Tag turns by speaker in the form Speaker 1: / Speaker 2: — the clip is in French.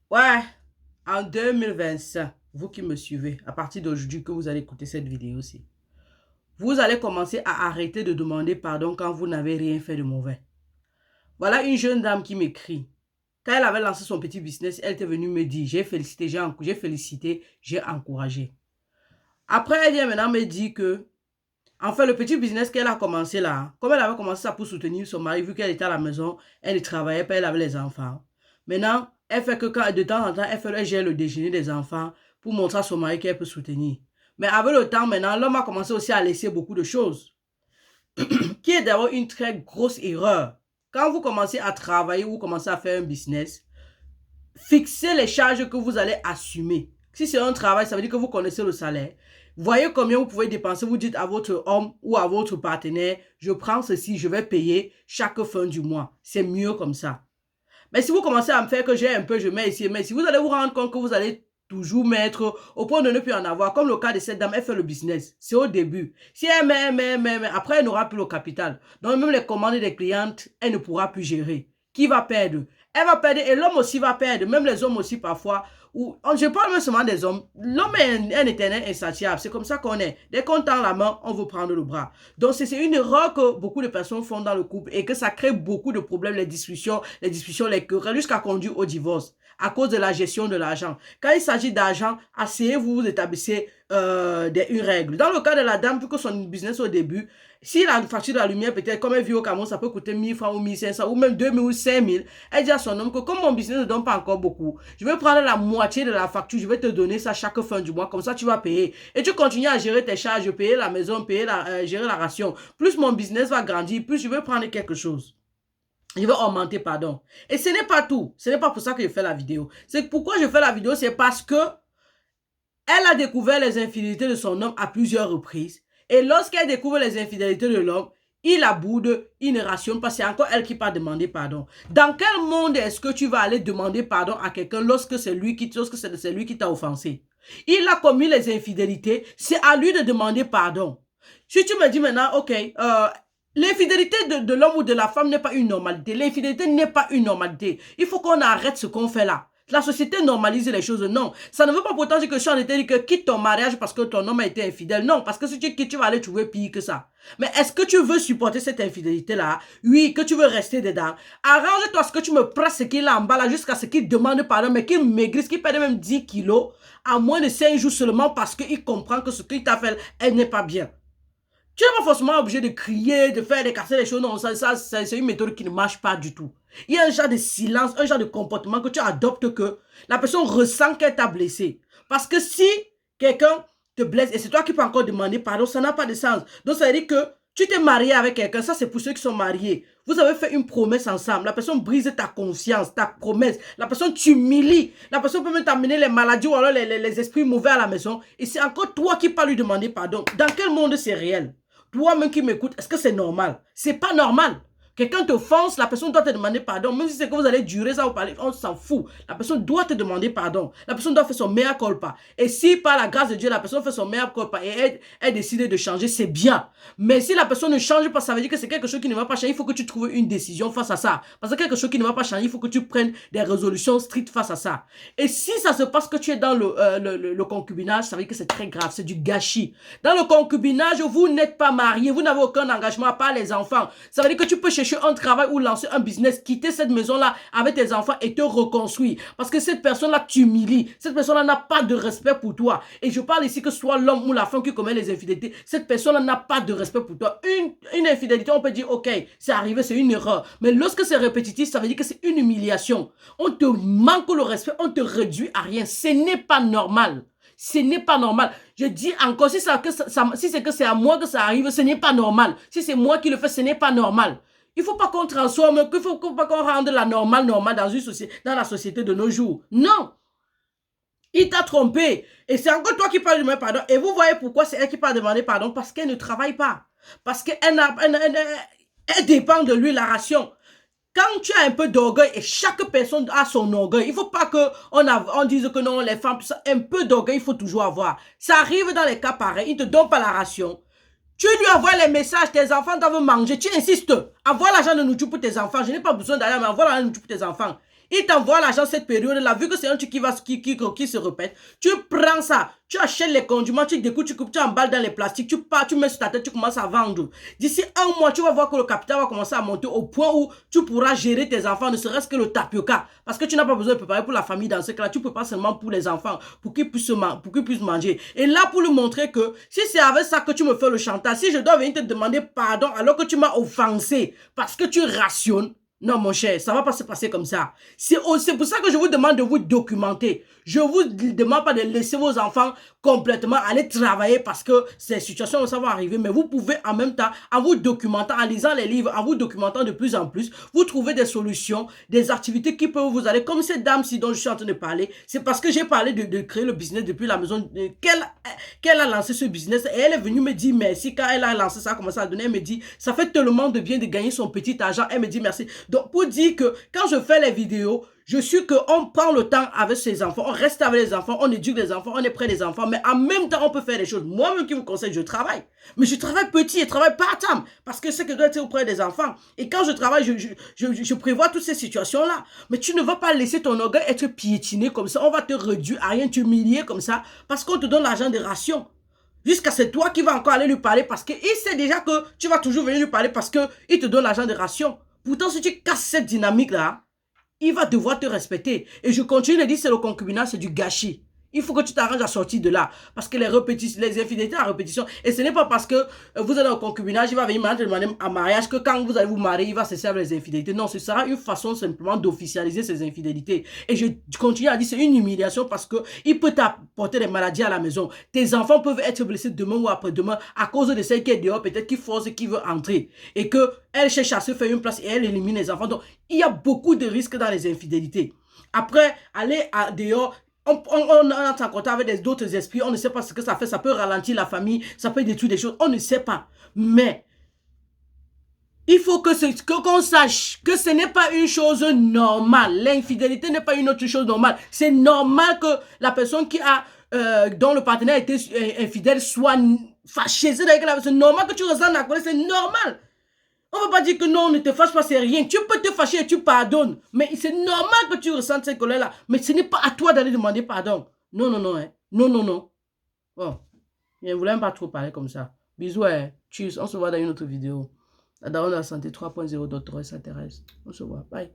Speaker 1: Ouais, en 2025, vous qui me suivez, à partir d'aujourd'hui que vous allez écouter cette vidéo aussi, vous allez commencer à arrêter de demander pardon quand vous n'avez rien fait de mauvais. Voilà une jeune dame qui m'écrit. Quand elle avait lancé son petit business, elle était venue me dire, j'ai encouragé. Après, elle vient maintenant me dire que, en fait, le petit business qu'elle a commencé là, comme elle avait commencé ça pour soutenir son mari, vu qu'elle était à la maison, elle ne travaillait pas, elle avait les enfants. Maintenant, elle fait que quand, de temps en temps, elle gère le déjeuner des enfants pour montrer à son mari qu'elle peut soutenir. Mais avec le temps, maintenant, l'homme a commencé aussi à laisser beaucoup de choses, qui est d'abord une très grosse erreur. Quand vous commencez à travailler ou vous commencez à faire un business, fixez les charges que vous allez assumer. Si c'est un travail, ça veut dire que vous connaissez le salaire. Voyez combien vous pouvez dépenser. Vous dites à votre homme ou à votre partenaire, je prends ceci, je vais payer chaque fin du mois. C'est mieux comme ça. Mais si vous commencez à me faire que j'ai un peu, je mets ici, mais si vous allez vous rendre compte que vous allez toujours mettre au point de ne plus en avoir, comme le cas de cette dame, elle fait le business. C'est au début. Si elle met, après elle n'aura plus le capital. Donc même les commandes des clientes, elle ne pourra plus gérer. Qui va perdre? Elle va perdre et l'homme aussi va perdre. Même les hommes aussi parfois. Je parle même seulement des hommes. L'homme est un éternel insatiable. C'est comme ça qu'on est. Dès qu'on tend la main, on veut prendre le bras. Donc c'est une erreur que beaucoup de personnes font dans le couple et que ça crée beaucoup de problèmes, les querelles, jusqu'à conduire au divorce à cause de la gestion de l'argent. Quand il s'agit d'argent, asseyez-vous, vous établissez une règle. Dans le cas de la dame, vu que son business au début, si la facture de la lumière, peut-être, comme elle vit au Cameroun, ça peut coûter 1000 francs ou 1500 ou même 2000 ou 5000, elle dit à son homme que comme mon business ne donne pas encore beaucoup, je vais prendre la moitié de la facture, je vais te donner ça chaque fin du mois, comme ça tu vas payer. Et tu continues à gérer tes charges, payer la maison, gérer la ration. Plus mon business va grandir, plus je vais prendre quelque chose. Je vais augmenter, pardon. Et ce n'est pas tout. Ce n'est pas pour ça que je fais la vidéo. C'est pourquoi je fais la vidéo, c'est parce que elle a découvert les infidélités de son homme à plusieurs reprises. Et lorsqu'elle découvre les infidélités de l'homme, il la boude, il ne rationne pas. C'est encore elle qui va demander pardon. Dans quel monde est-ce que tu vas aller demander pardon à quelqu'un lorsque c'est lui qui t'a offensé? Il a commis les infidélités, c'est à lui de demander pardon. Si tu me dis maintenant, ok, l'infidélité de l'homme ou de la femme n'est pas une normalité. L'infidélité n'est pas une normalité. Il faut qu'on arrête ce qu'on fait là. La société normalise les choses. Non. Ça ne veut pas pourtant dire que si on était dit que quitte ton mariage parce que ton homme a été infidèle. Non. Parce que si tu quittes, tu vas aller trouver pire que ça. Mais est-ce que tu veux supporter cette infidélité-là? Oui. Que tu veux rester dedans? Arrange-toi à ce que tu me presses ce qu'il a en bas là jusqu'à ce qu'il demande pardon, mais qu'il maigrisse, qu'il perde même 10 kilos à moins de 5 jours seulement parce qu'il comprend que ce qu'il t'a fait, elle n'est pas bien. Tu n'es pas forcément obligé de crier, de faire, de casser les choses. Non, ça c'est une méthode qui ne marche pas du tout. Il y a un genre de silence, un genre de comportement que tu adoptes que la personne ressent qu'elle t'a blessé. Parce que si quelqu'un te blesse et c'est toi qui peux encore demander pardon, ça n'a pas de sens. Donc ça veut dire que tu t'es marié avec quelqu'un, ça c'est pour ceux qui sont mariés. Vous avez fait une promesse ensemble. La personne brise ta confiance, ta promesse. La personne t'humilie. La personne peut même t'amener les maladies ou alors les esprits mauvais à la maison. Et c'est encore toi qui peux lui demander pardon. Dans quel monde c'est réel? Toi-même qui m'écoutes, est-ce que c'est normal? C'est pas normal. Quelqu'un te fonce, la personne doit te demander pardon. Même si c'est que vous allez durer ça, vous parlez, on s'en fout. La personne doit te demander pardon. La personne doit faire son mea culpa. Et si par la grâce de Dieu, la personne fait son mea culpa et elle décide de changer, c'est bien. Mais si la personne ne change pas, ça veut dire que c'est quelque chose qui ne va pas changer. Il faut que tu trouves une décision face à ça. Parce que quelque chose qui ne va pas changer, il faut que tu prennes des résolutions strictes face à ça. Et si ça se passe que tu es dans le concubinage, ça veut dire que c'est très grave, c'est du gâchis. Dans le concubinage, vous n'êtes pas marié, vous n'avez aucun engagement à part les enfants. Ça veut dire que tu peux chercher un travail ou lancer un business, quitter cette maison-là avec tes enfants et te reconstruire. Parce que cette personne-là t'humilie. Cette personne-là n'a pas de respect pour toi. Et je parle ici que ce soit l'homme ou la femme qui commet les infidélités. Cette personne-là n'a pas de respect pour toi. Une infidélité, on peut dire, ok, c'est arrivé, c'est une erreur. Mais lorsque c'est répétitif, ça veut dire que c'est une humiliation. On te manque le respect, on te réduit à rien. Ce n'est pas normal. Ce n'est pas normal. Je dis encore, si c'est que c'est à moi que ça arrive, ce n'est pas normal. Si c'est moi qui le fais, ce n'est pas normal. Il ne faut pas qu'on transforme, il ne faut pas qu'on rende la normale dans dans la société de nos jours. Non. Il t'a trompé. Et c'est encore toi qui parles de demander pardon. Et vous voyez pourquoi c'est elle qui parle de demander pardon. Parce qu'elle ne travaille pas. Parce elle dépend de lui, la ration. Quand tu as un peu d'orgueil, et chaque personne a son orgueil, il ne faut pas qu'on dise que non, les femmes, un peu d'orgueil, il faut toujours avoir. Ça arrive dans les cas pareils, ils ne te donnent pas la ration. Tu lui envoies les messages, tes enfants doivent manger, tu insistes. Envoie l'argent de nourriture pour tes enfants. Je n'ai pas besoin d'aller, mais envoie l'argent de nourriture pour tes enfants. Il t'envoie l'argent cette période-là, vu que c'est un truc qui se répète. Tu prends ça, tu achètes les condiments, tu découpes, tu emballes dans les plastiques, tu pars, tu mets sur ta tête, tu commences à vendre. D'ici un mois, tu vas voir que le capital va commencer à monter au point où tu pourras gérer tes enfants, ne serait-ce que le tapioca. Parce que tu n'as pas besoin de préparer pour la famille dans ce cas-là. Tu prépares seulement pour les enfants, pour qu'ils puissent manger. Et là, pour lui montrer que si c'est avec ça que tu me fais le chantage, si je dois venir te demander pardon alors que tu m'as offensé parce que tu rationnes, non, mon cher, ça ne va pas se passer comme ça. C'est pour ça que je vous demande de vous documenter. Je ne vous demande pas de laisser vos enfants complètement aller travailler parce que ces situations, ça va arriver. Mais vous pouvez en même temps, en vous documentant, en lisant les livres, en vous documentant de plus en plus, vous trouver des solutions, des activités qui peuvent vous aller. Comme cette dame-ci dont je suis en train de parler, c'est parce que j'ai parlé de créer le business depuis la maison, qu'elle a lancé ce business. Et elle est venue me dire merci. Quand elle a lancé ça, a commencé à donner, elle me dit, ça fait tellement de bien de gagner son petit argent. Elle me dit merci. Donc, pour dire que quand je fais les vidéos, je suis qu'on prend le temps avec ses enfants, on reste avec les enfants, on éduque les enfants, on est près des enfants, mais en même temps, on peut faire des choses. Moi-même qui vous conseille, je travaille. Mais je travaille petit, je travaille part-time, parce que c'est que je dois être auprès des enfants. Et quand je travaille, je prévois toutes ces situations-là. Mais tu ne vas pas laisser ton orgueil être piétiné comme ça. On va te réduire à rien, t'humilier comme ça, parce qu'on te donne l'argent de ration. Jusqu'à c'est toi qui vas encore aller lui parler, parce qu'il sait déjà que tu vas toujours venir lui parler parce qu'il te donne l'argent de ration. Pourtant, si tu casses cette dynamique-là, il va devoir te respecter. Et je continue de dire, c'est le concubinage, c'est du gâchis. Il faut que tu t'arranges à sortir de là. Parce que les infidélités à répétition, et ce n'est pas parce que vous êtes en concubinage, il va venir maintenant te demander un mariage, que quand vous allez vous marier, il va cesser avec les infidélités. Non, ce sera une façon simplement d'officialiser ces infidélités. Et je continue à dire, c'est une humiliation parce qu'il peut t'apporter des maladies à la maison. Tes enfants peuvent être blessés demain ou après-demain à cause de celle qui est dehors, peut-être qui force et qui veut entrer. Et qu'elle cherche à se faire une place et elle élimine les enfants. Donc, il y a beaucoup de risques dans les infidélités. Après, aller dehors, on entre en contact avec d'autres esprits, on ne sait pas ce que ça fait, ça peut ralentir la famille, ça peut détruire des choses, on ne sait pas. Mais, il faut qu'on sache que ce n'est pas une chose normale. L'infidélité n'est pas une autre chose normale. C'est normal que la personne dont le partenaire était infidèle soit fâchée. C'est normal que tu ressens la colère, c'est normal. On ne va pas dire que non, ne te fâche pas, c'est rien. Tu peux te fâcher et tu pardonnes. Mais c'est normal que tu ressentes cette colère-là. Mais ce n'est pas à toi d'aller demander pardon. Non, non, non. Hein. Non, non, non. Bon. Je ne voulais même pas trop parler comme ça. Bisous. Hein. Tchuss. On se voit dans une autre vidéo. La daronne de la santé 3.0 Dr. Extraterrestre. On se voit. Bye.